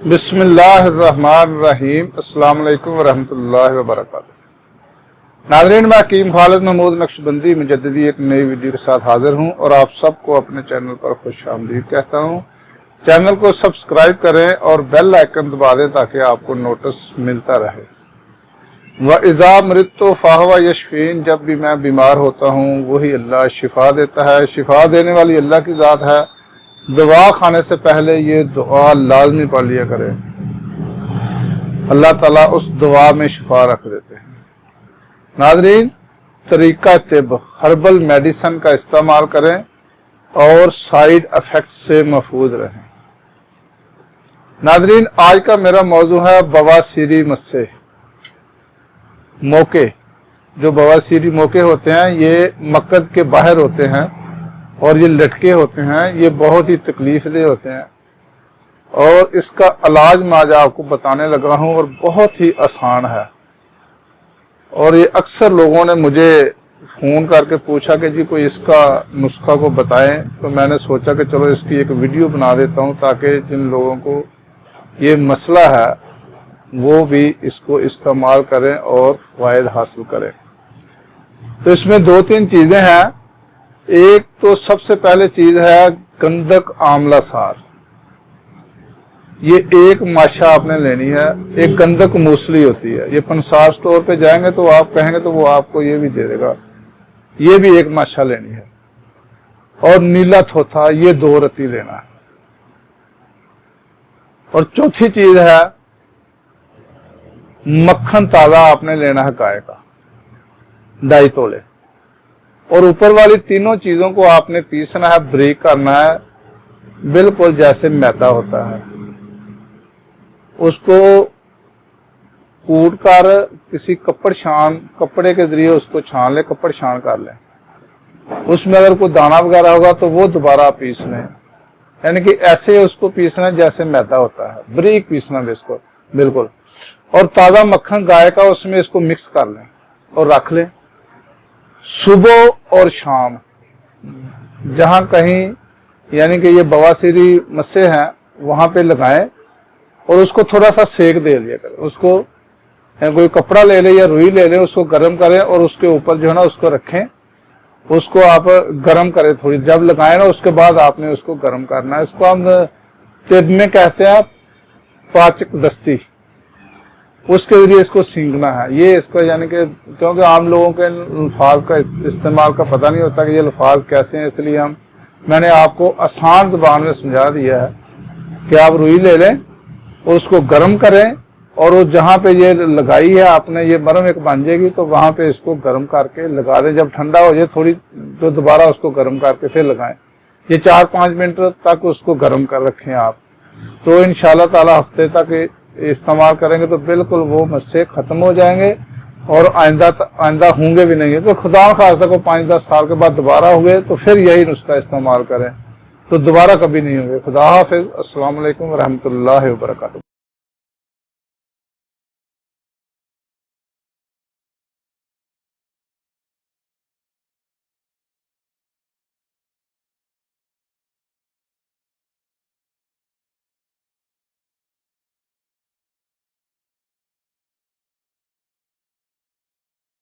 बिस्मिल्लाहिर्रहमानिर्रहीम। अस्सलाम वालेकुम वरहमतुल्लाहि वबरकातुहू। नाज़रीन, मैं हकीम खालिद महमूद नक्शबंदी मुजद्दिदी एक नई वीडियो के साथ हाजिर हूं और आप सबको अपने चैनल पर खुश आमदीद कहता हूं। चैनल को सब्सक्राइब करें और बेल आइकन दबा दें ताकि आपको नोटिस मिलता रहे। व इज़ा मरिदतु फ़हुव यशफ़ीन, जब भी मैं बीमार होता हूँ वही अल्लाह शिफा देता है। शिफा देने वाली अल्लाह की ज़ात है। दवा खाने से पहले ये दुआ लाजमी पढ़ लिया करें, अल्लाह ताला उस दुआ में शिफा रख देते हैं। नाज़रीन, तरीका तिब हर्बल मेडिसन का इस्तेमाल करें और साइड इफेक्ट से महफूज रहें। नाज़रीन, आज का मेरा मौजू है बवासीरी मस्से मौके। जो बवासीरी मौके होते हैं ये मक्कद के बाहर होते हैं और ये लटके होते हैं, ये बहुत ही तकलीफ दे होते हैं और इसका इलाज मैं आज आपको बताने लगा हूं और बहुत ही आसान है। और ये अक्सर लोगों ने मुझे फ़ोन करके पूछा कि जी कोई इसका नुस्खा को बताएं, तो मैंने सोचा कि चलो इसकी एक वीडियो बना देता हूं ताकि जिन लोगों को ये मसला है वो भी इसको इस्तेमाल करें और फ़ायदा हासिल करें। तो इसमें दो तीन चीज़ें हैं। एक तो सबसे पहले चीज है गंधक आंवला सार। ये एक माशा आपने लेनी है। एक गंधक मूसली होती है, ये पंसार स्टोर पे जाएंगे तो आप कहेंगे तो वो आपको ये भी दे देगा। ये भी एक माशा लेनी है। और नीला थोथा, ये 2 रत्ती लेना है। और चौथी चीज है मक्खन ताजा आपने लेना है गाय का, 2.5 तोले। और ऊपर वाली तीनों चीजों को आपने पीसना है, ब्रेक करना है, बिल्कुल जैसे मैदा होता है। उसको कूट कर किसी कपड़े के जरिए उसको छान ले, कपड़ छान कर लें। उसमें अगर कोई दाना वगैरह होगा तो वो दोबारा पीस लें। यानी कि ऐसे उसको पीसना जैसे मैदा होता है, ब्रीक पीसना इसको बिल्कुल। और ताजा मक्खन गाय का उसमें इसको मिक्स कर लें और रख लें। सुबह और शाम जहां कहीं यानी कि ये बवासीरी मस्से हैं वहां पे लगाएं और उसको थोड़ा सा सेक दे लिया करें। उसको कोई कपड़ा ले ले या रुई ले ले, उसको गर्म करें और उसके ऊपर जो है ना उसको रखें। उसको आप गर्म करें थोड़ी, जब लगाएं ना उसके बाद आपने उसको गर्म करना है। इसको हम तिब में कहते हैं पाचक दस्ती, उसके जरिए इसको सींचना है। ये इसका यानी कि क्योंकि आम लोगों के अल्फाज का इस्तेमाल का पता नहीं होता कि ये अल्फाज कैसे हैं, इसलिए मैंने आपको आसान ज़बान में समझा दिया है कि आप रुई ले लें और उसको गर्म करें और वो जहाँ पे ये लगाई है आपने, ये मरम एक बन जाएगी तो वहाँ पे इसको गर्म करके लगा दें। जब ठंडा हो जाए थोड़ी तो दोबारा उसको गर्म करके फिर लगाएं। ये 4-5 मिनट तक उसको गर्म कर रखें आप, तो इंशाल्लाह ताला हफ्ते तक इस्तेमाल करेंगे तो बिल्कुल वो मस्से खत्म हो जाएंगे और आइंदा होंगे भी नहीं। तो खुदा खास्ता को 5-10 साल के बाद दोबारा हुए तो फिर यही नुस्खा इस्तेमाल करें तो दोबारा कभी नहीं होंगे। खुदा हाफिज। अस्सलाम वालेकुम रहमतुल्लाहि व बरकातहू।